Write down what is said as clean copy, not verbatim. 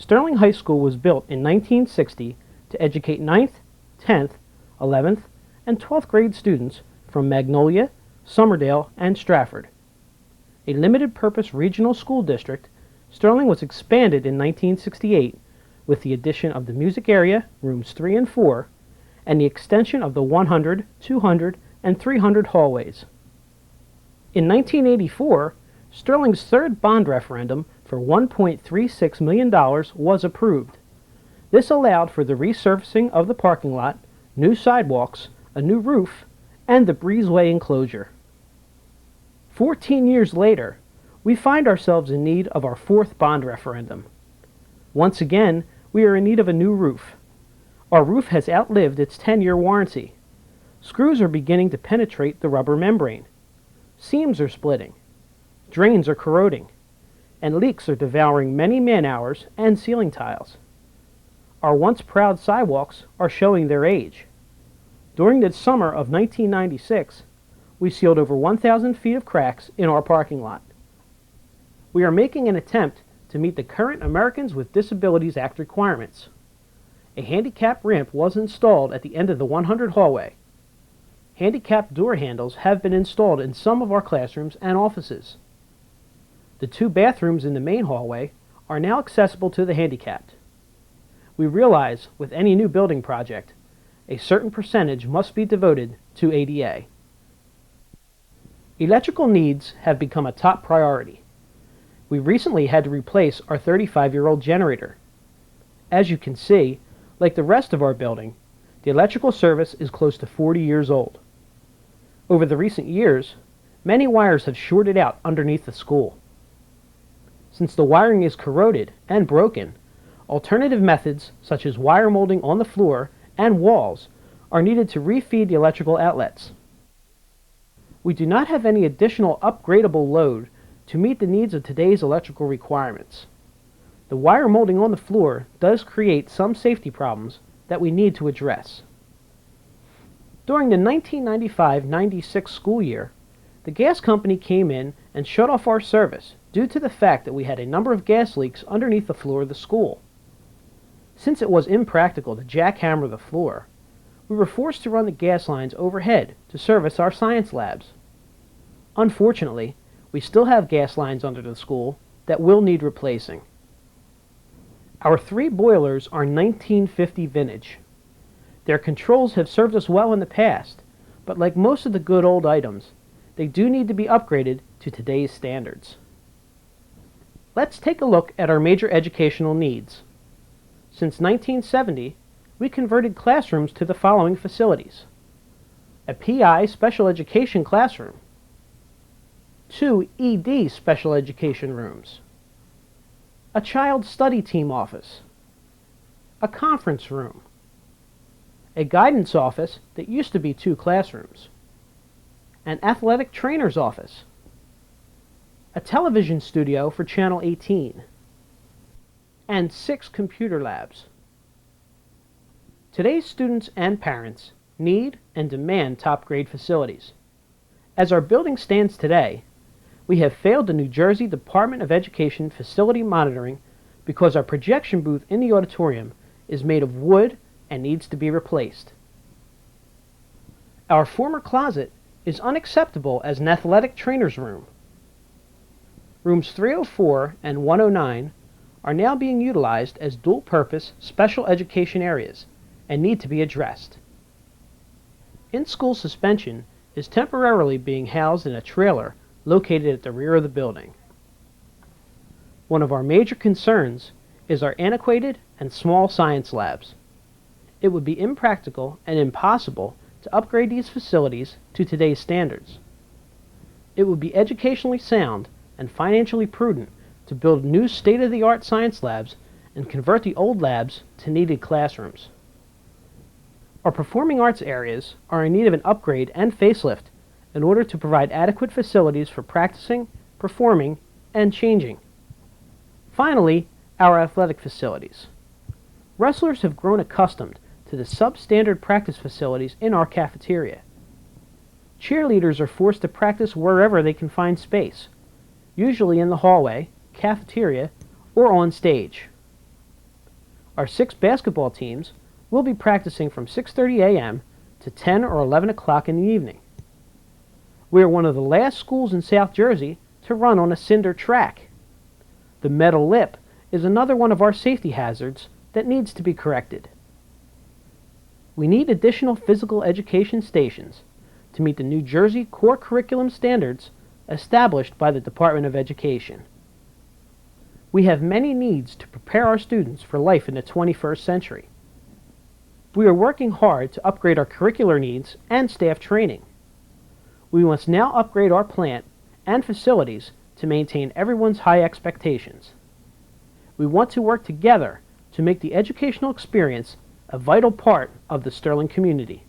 Sterling High School was built in 1960 to educate 9th, 10th, 11th, and 12th grade students from Magnolia, Somerdale, and Stratford. A limited-purpose regional school district, Sterling was expanded in 1968 with the addition of the music area, rooms 3 and 4, and the extension of the 100, 200, and 300 hallways. In 1984, Sterling's third bond referendum for $1.36 million was approved. This allowed for the resurfacing of the parking lot, new sidewalks, a new roof, and the breezeway enclosure. 14 years later, we find ourselves in need of our fourth bond referendum. Once again, we are in need of a new roof. Our roof has outlived its 10-year warranty. Screws are beginning to penetrate the rubber membrane. Seams are splitting. Drains are corroding. And leaks are devouring many man-hours and ceiling tiles. Our once proud sidewalks are showing their age. During the summer of 1996, we sealed over 1,000 feet of cracks in our parking lot. We are making an attempt to meet the current Americans with Disabilities Act requirements. A handicap ramp was installed at the end of the 100 hallway. Handicap door handles have been installed in some of our classrooms and offices. The 2 bathrooms in the main hallway are now accessible to the handicapped. We realize with any new building project, a certain percentage must be devoted to ADA. Electrical needs have become a top priority. We recently had to replace our 35-year-old generator. As you can see, like the rest of our building, the electrical service is close to 40 years old. Over the recent years, many wires have shorted out underneath the school. Since the wiring is corroded and broken, alternative methods such as wire molding on the floor and walls are needed to refeed the electrical outlets. We do not have any additional upgradable load to meet the needs of today's electrical requirements. The wire molding on the floor does create some safety problems that we need to address. During the 1995-96 school year, the gas company came in and shut off our service due to the fact that we had a number of gas leaks underneath the floor of the school. Since it was impractical to jackhammer the floor, we were forced to run the gas lines overhead to service our science labs. Unfortunately, we still have gas lines under the school that will need replacing. Our 3 boilers are 1950 vintage. Their controls have served us well in the past, but like most of the good old items, they do need to be upgraded to today's standards. Let's take a look at our major educational needs. Since 1970, we converted classrooms to the following facilities: a PI special education classroom, 2 ED special education rooms, a child study team office, a conference room, a guidance office that used to be 2 classrooms, an athletic trainer's office, a television studio for Channel 18, and 6 computer labs. Today's students and parents need and demand top-grade facilities. As our building stands today, we have failed the New Jersey Department of Education facility monitoring because our projection booth in the auditorium is made of wood and needs to be replaced. Our former closet is unacceptable as an athletic trainer's room. Rooms 304 and 109 are now being utilized as dual-purpose special education areas and need to be addressed. In-school suspension is temporarily being housed in a trailer located at the rear of the building. One of our major concerns is our antiquated and small science labs. It would be impractical and impossible to upgrade these facilities to today's standards. It would be educationally sound and financially prudent to build new state-of-the-art science labs and convert the old labs to needed classrooms. Our performing arts areas are in need of an upgrade and facelift in order to provide adequate facilities for practicing, performing, and changing. Finally, our athletic facilities. Wrestlers have grown accustomed to the substandard practice facilities in our cafeteria. Cheerleaders are forced to practice wherever they can find space, usually in the hallway, cafeteria, or on stage. Our 6 basketball teams will be practicing from 6:30 a.m. to 10 or 11 o'clock in the evening. We are one of the last schools in South Jersey to run on a cinder track. The metal lip is another one of our safety hazards that needs to be corrected. We need additional physical education stations to meet the New Jersey core curriculum standards established by the Department of Education. We have many needs to prepare our students for life in the 21st century. We are working hard to upgrade our curricular needs and staff training. We must now upgrade our plant and facilities to maintain everyone's high expectations. We want to work together to make the educational experience a vital part of the Sterling community.